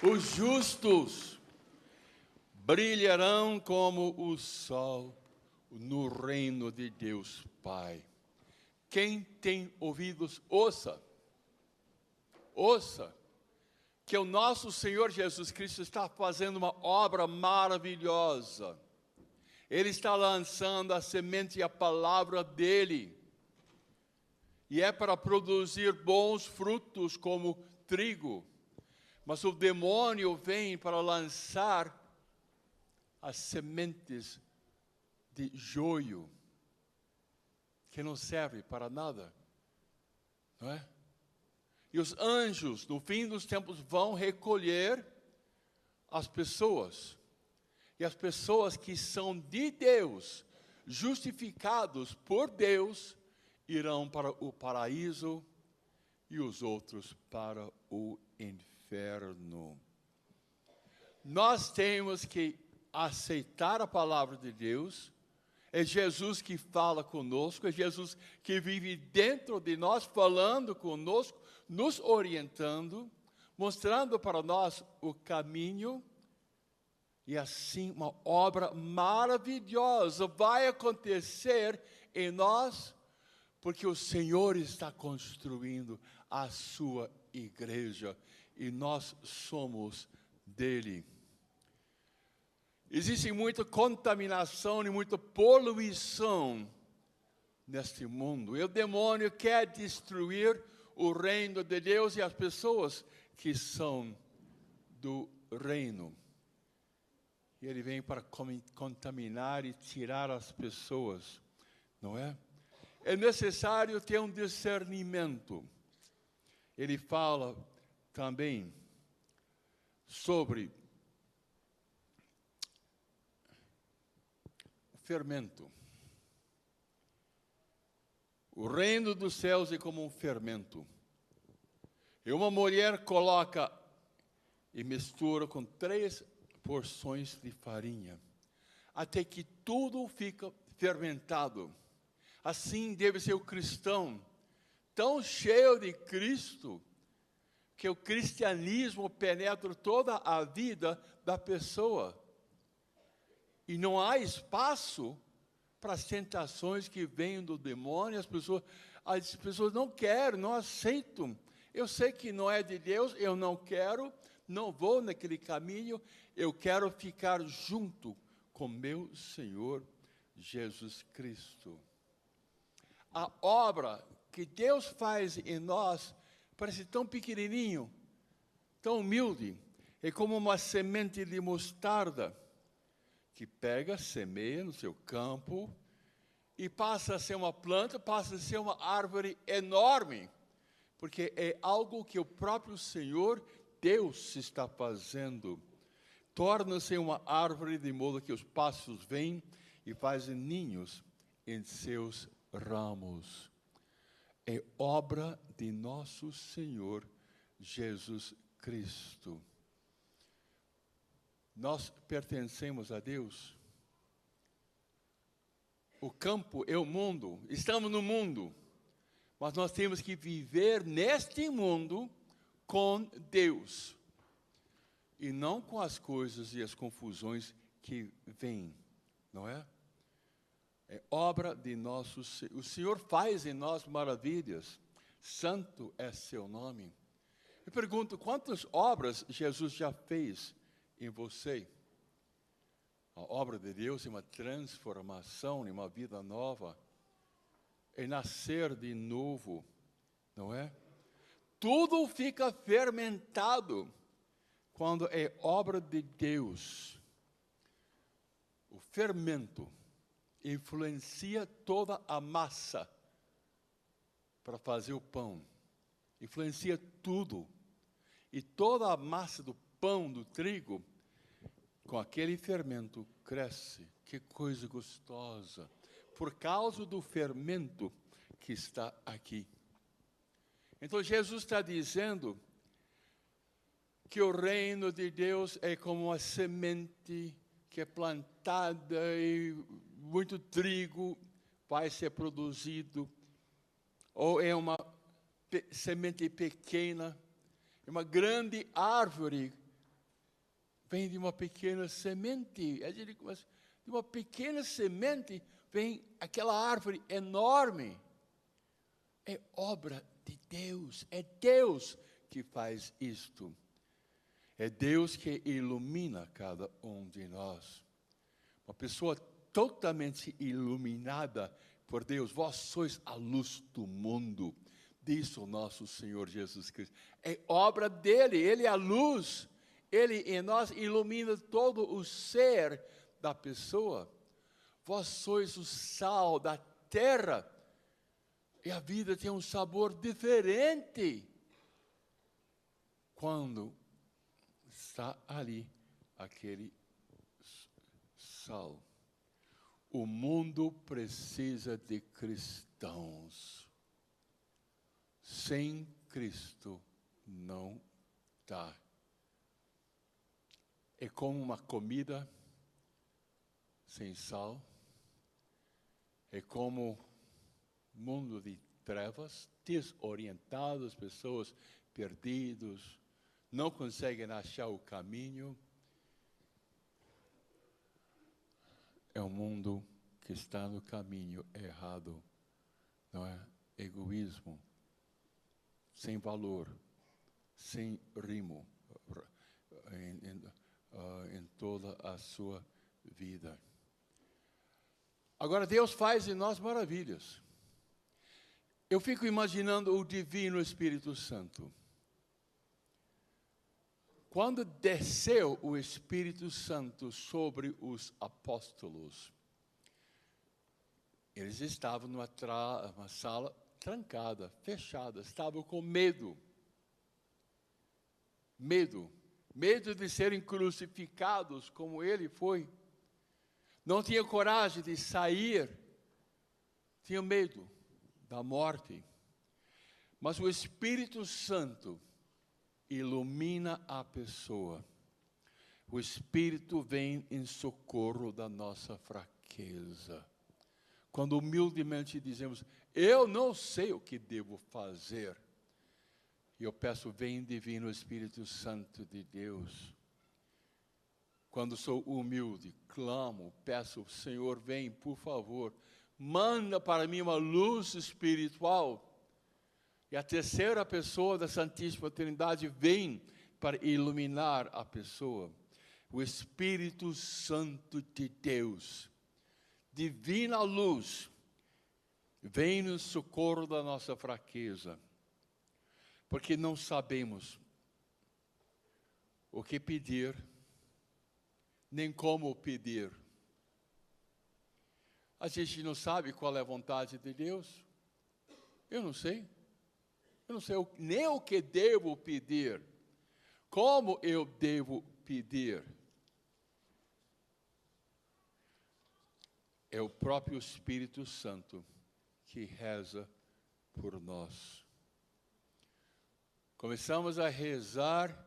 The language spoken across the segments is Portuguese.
Os justos brilharão como o sol no reino de Deus Pai. Quem tem ouvidos, ouça. Ouça que o nosso Senhor Jesus Cristo está fazendo uma obra maravilhosa. Ele está lançando a semente e a palavra dele. E é para produzir bons frutos como trigo. Mas o demônio vem para lançar as sementes de joio, que não serve para nada, não é? E os anjos, no fim dos tempos, vão recolher as pessoas. E as pessoas que são de Deus, justificados por Deus, irão para o paraíso e os outros para o inferno. Nós temos que aceitar a palavra de Deus. É Jesus que fala conosco, é Jesus que vive dentro de nós, falando conosco, nos orientando, mostrando para nós o caminho. E assim uma obra maravilhosa vai acontecer em nós, porque o Senhor está construindo a sua igreja e nós somos dele. Existe muita contaminação e muita poluição neste mundo. E o demônio quer destruir o reino de Deus e as pessoas que são do reino. E ele vem para contaminar e tirar as pessoas, não é? É necessário ter um discernimento. Ele fala também sobre o fermento. O reino dos céus é como um fermento. E uma mulher coloca e mistura com 3 porções de farinha, até que tudo fica fermentado. Assim deve ser o cristão, tão cheio de Cristo, que o cristianismo penetra toda a vida da pessoa. E não há espaço para as tentações que vêm do demônio. As pessoas não querem, não aceitam. Eu sei que não é de Deus, eu não quero, não vou naquele caminho. Eu quero ficar junto com meu Senhor Jesus Cristo. A obra que Deus faz em nós parece tão pequenininho, tão humilde. É como uma semente de mostarda que pega, semeia no seu campo e passa a ser uma planta, passa a ser uma árvore enorme, porque é algo que o próprio Senhor Deus está fazendo. Torna-se uma árvore de modo que os pássaros vêm e fazem ninhos em seus ramos. É obra de nosso Senhor Jesus Cristo. Nós pertencemos a Deus. O campo é o mundo, estamos no mundo, mas nós temos que viver neste mundo com Deus e não com as coisas e as confusões que vêm, não é? É obra de nosso Senhor. O Senhor faz em nós maravilhas. Santo é seu nome. Eu pergunto, quantas obras Jesus já fez em você? A obra de Deus é uma transformação, é uma vida nova. É nascer de novo, não é? Tudo fica fermentado quando é obra de Deus. O fermento influencia toda a massa para fazer o pão. Influencia tudo. E toda a massa do pão, do trigo, com aquele fermento cresce. Que coisa gostosa. Por causa do fermento que está aqui. Então Jesus está dizendo que o reino de Deus é como uma semente que é plantada e muito trigo vai ser produzido, ou é uma semente pequena, é uma grande árvore vem de uma pequena semente. De uma pequena semente vem aquela árvore enorme. É obra de Deus. É Deus que faz isto. É Deus que ilumina cada um de nós. Uma pessoa totalmente iluminada por Deus. Vós sois a luz do mundo, diz o nosso Senhor Jesus Cristo. É obra dele, ele é a luz. Ele em nós ilumina todo o ser da pessoa. Vós sois o sal da terra. E a vida tem um sabor diferente quando está ali aquele sal. O mundo precisa de cristãos. Sem Cristo não dá. É como uma comida sem sal. É como mundo de trevas, desorientados, pessoas perdidas, não conseguem achar o caminho. É um mundo que está no caminho errado, não é? Egoísmo, sem valor, sem rimo em toda a sua vida. Agora Deus faz em nós maravilhas. Eu fico imaginando o Divino Espírito Santo. Quando desceu o Espírito Santo sobre os apóstolos, eles estavam numa sala trancada, fechada, estavam com medo. Medo de serem crucificados como ele foi. Não tinham coragem de sair, tinham medo da morte. Mas o Espírito Santo ilumina a pessoa. O Espírito vem em socorro da nossa fraqueza. Quando humildemente dizemos, eu não sei o que devo fazer. E eu peço, vem Divino Espírito Santo de Deus. Quando sou humilde, clamo, peço, Senhor, vem, por favor, manda para mim uma luz espiritual. E a terceira pessoa da Santíssima Trindade vem para iluminar a pessoa. O Espírito Santo de Deus, divina luz, vem no socorro da nossa fraqueza. Porque não sabemos o que pedir, nem como pedir. A gente não sabe qual é a vontade de Deus. Eu não sei. Eu não sei nem o que devo pedir. Como eu devo pedir? É o próprio Espírito Santo que reza por nós. Começamos a rezar,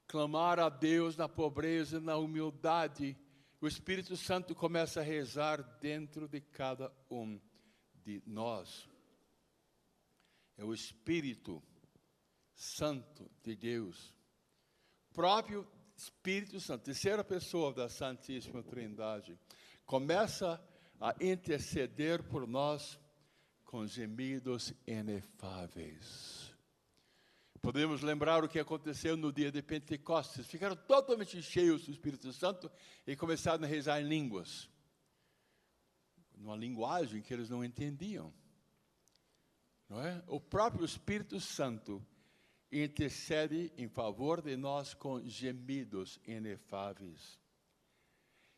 clamar a Deus na pobreza, na humildade. O Espírito Santo começa a rezar dentro de cada um de nós. É o Espírito Santo de Deus. Próprio Espírito Santo, terceira pessoa da Santíssima Trindade, começa a interceder por nós com gemidos inefáveis. Podemos lembrar o que aconteceu no dia de Pentecostes. Ficaram totalmente cheios do Espírito Santo e começaram a rezar em línguas. Numa linguagem que eles não entendiam. Não é? O próprio Espírito Santo intercede em favor de nós com gemidos inefáveis.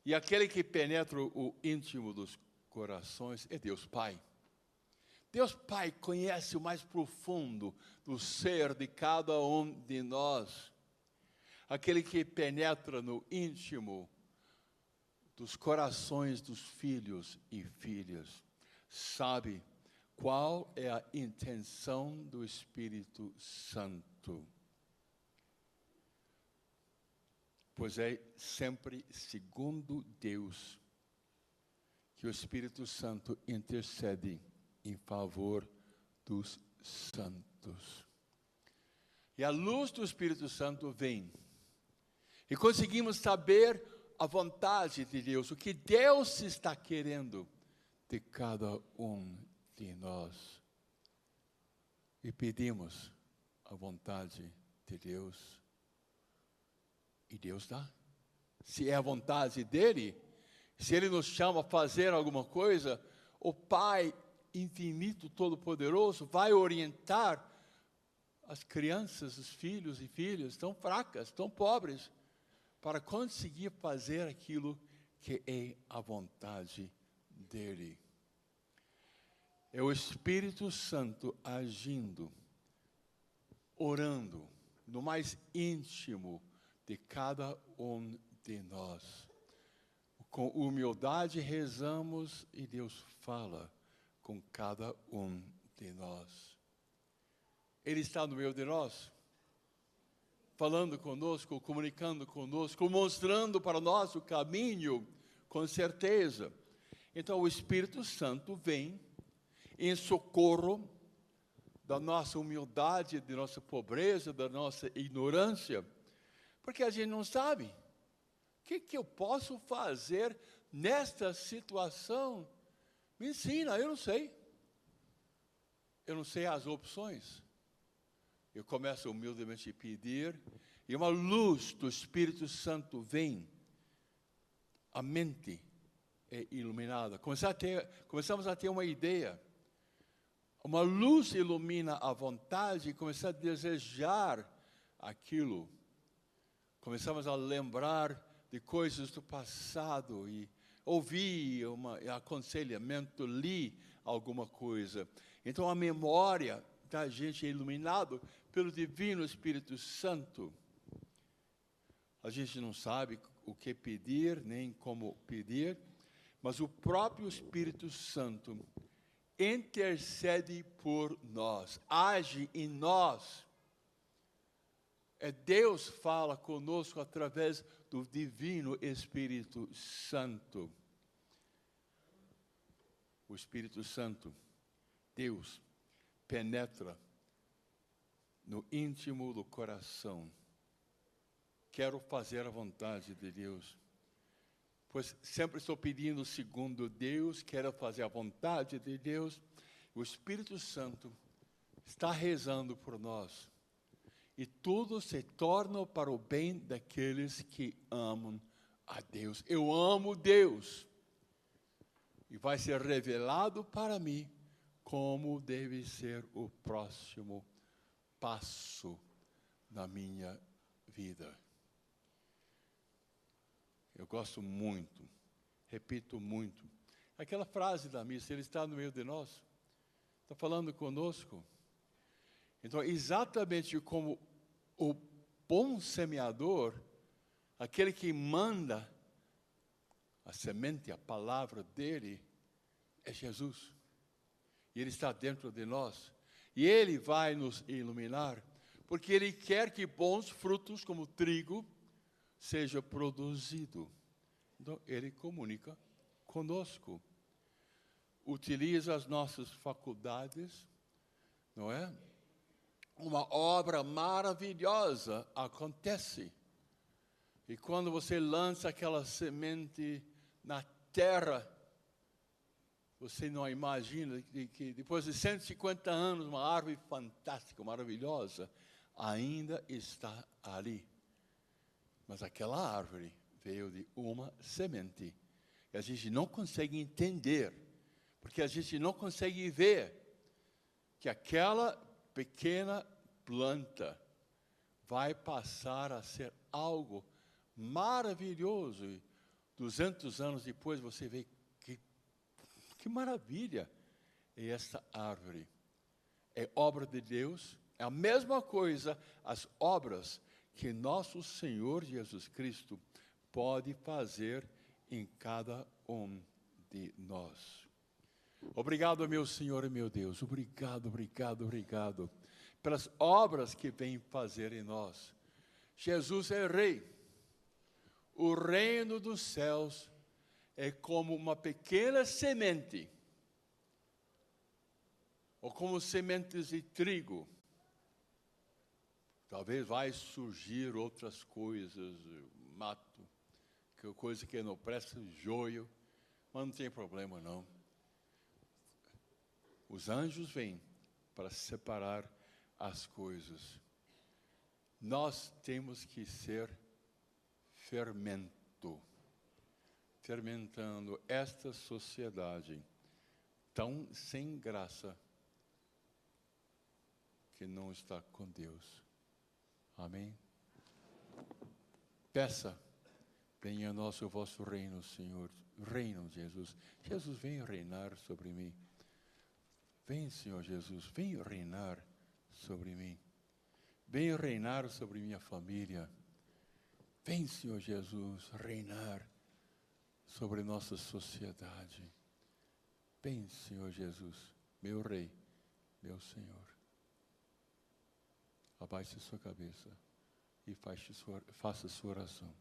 E aquele que penetra o íntimo dos corações é Deus Pai. Deus Pai conhece o mais profundo do ser de cada um de nós. Aquele que penetra no íntimo dos corações dos filhos e filhas, sabe qual é a intenção do Espírito Santo. Pois é sempre segundo Deus que o Espírito Santo intercede em favor dos santos. E a luz do Espírito Santo vem. E conseguimos saber a vontade de Deus, o que Deus está querendo de cada um de nós. E pedimos a vontade de Deus. E Deus dá. Se é a vontade dEle, se Ele nos chama a fazer alguma coisa, o Pai infinito, todo-poderoso, vai orientar as crianças, os filhos e filhas tão fracas, tão pobres, para conseguir fazer aquilo que é a vontade dEle. É o Espírito Santo agindo, orando, no mais íntimo de cada um de nós. Com humildade rezamos e Deus fala com cada um de nós. Ele está no meio de nós, falando conosco, comunicando conosco, mostrando para nós o caminho, com certeza. Então o Espírito Santo vem em socorro da nossa humildade, da nossa pobreza, da nossa ignorância, porque a gente não sabe. O que eu posso fazer nesta situação? Me ensina, eu não sei. Eu não sei as opções. Eu começo humildemente a pedir, e uma luz do Espírito Santo vem. A mente é iluminada. Começamos a ter uma ideia. Uma luz ilumina a vontade e começamos a desejar aquilo. Começamos a lembrar de coisas do passado e ouvi um aconselhamento, li alguma coisa. Então a memória da gente é iluminada pelo Divino Espírito Santo. A gente não sabe o que pedir, nem como pedir, mas o próprio Espírito Santo intercede por nós, age em nós. Deus fala conosco através do Divino Espírito Santo. O Espírito Santo, Deus, penetra no íntimo do coração. Quero fazer a vontade de Deus, pois sempre estou pedindo segundo Deus, quero fazer a vontade de Deus. O Espírito Santo está rezando por nós. E tudo se torna para o bem daqueles que amam a Deus. Eu amo Deus. E vai ser revelado para mim como deve ser o próximo passo na minha vida. Eu gosto muito, repito muito, aquela frase da missa, Ele está no meio de nós, está falando conosco. Então, exatamente como o bom semeador, aquele que manda a semente, a palavra dele, é Jesus. E Ele está dentro de nós. E Ele vai nos iluminar, porque Ele quer que bons frutos, como trigo, seja produzido. Então, Ele comunica conosco. Utiliza as nossas faculdades, não é? Uma obra maravilhosa acontece. E quando você lança aquela semente na terra, você não imagina que depois de 150 anos, uma árvore fantástica, maravilhosa, ainda está ali. Mas aquela árvore veio de uma semente. E a gente não consegue entender, porque a gente não consegue ver que aquela pequena planta vai passar a ser algo maravilhoso. E 200 anos depois você vê que maravilha é essa árvore. É obra de Deus, é a mesma coisa, as obras que nosso Senhor Jesus Cristo pode fazer em cada um de nós. Obrigado, meu Senhor e meu Deus. Obrigado, obrigado, obrigado pelas obras que vem fazer em nós. Jesus é Rei. O reino dos céus é como uma pequena semente, ou como sementes de trigo. Talvez vai surgir outras coisas mato, que coisa que não presta, joio, mas não tem problema não. Os anjos vêm para separar as coisas. Nós temos que ser fermento, fermentando esta sociedade tão sem graça que não está com Deus. Amém? Peça, venha a nós o vosso reino, Senhor. Reino, Jesus. Jesus, vem reinar sobre mim. Vem, Senhor Jesus, vem reinar sobre mim. Vem reinar sobre minha família. Vem, Senhor Jesus, reinar sobre nossa sociedade. Vem, Senhor Jesus, meu Rei, meu Senhor. Abaixe sua cabeça e faça sua oração.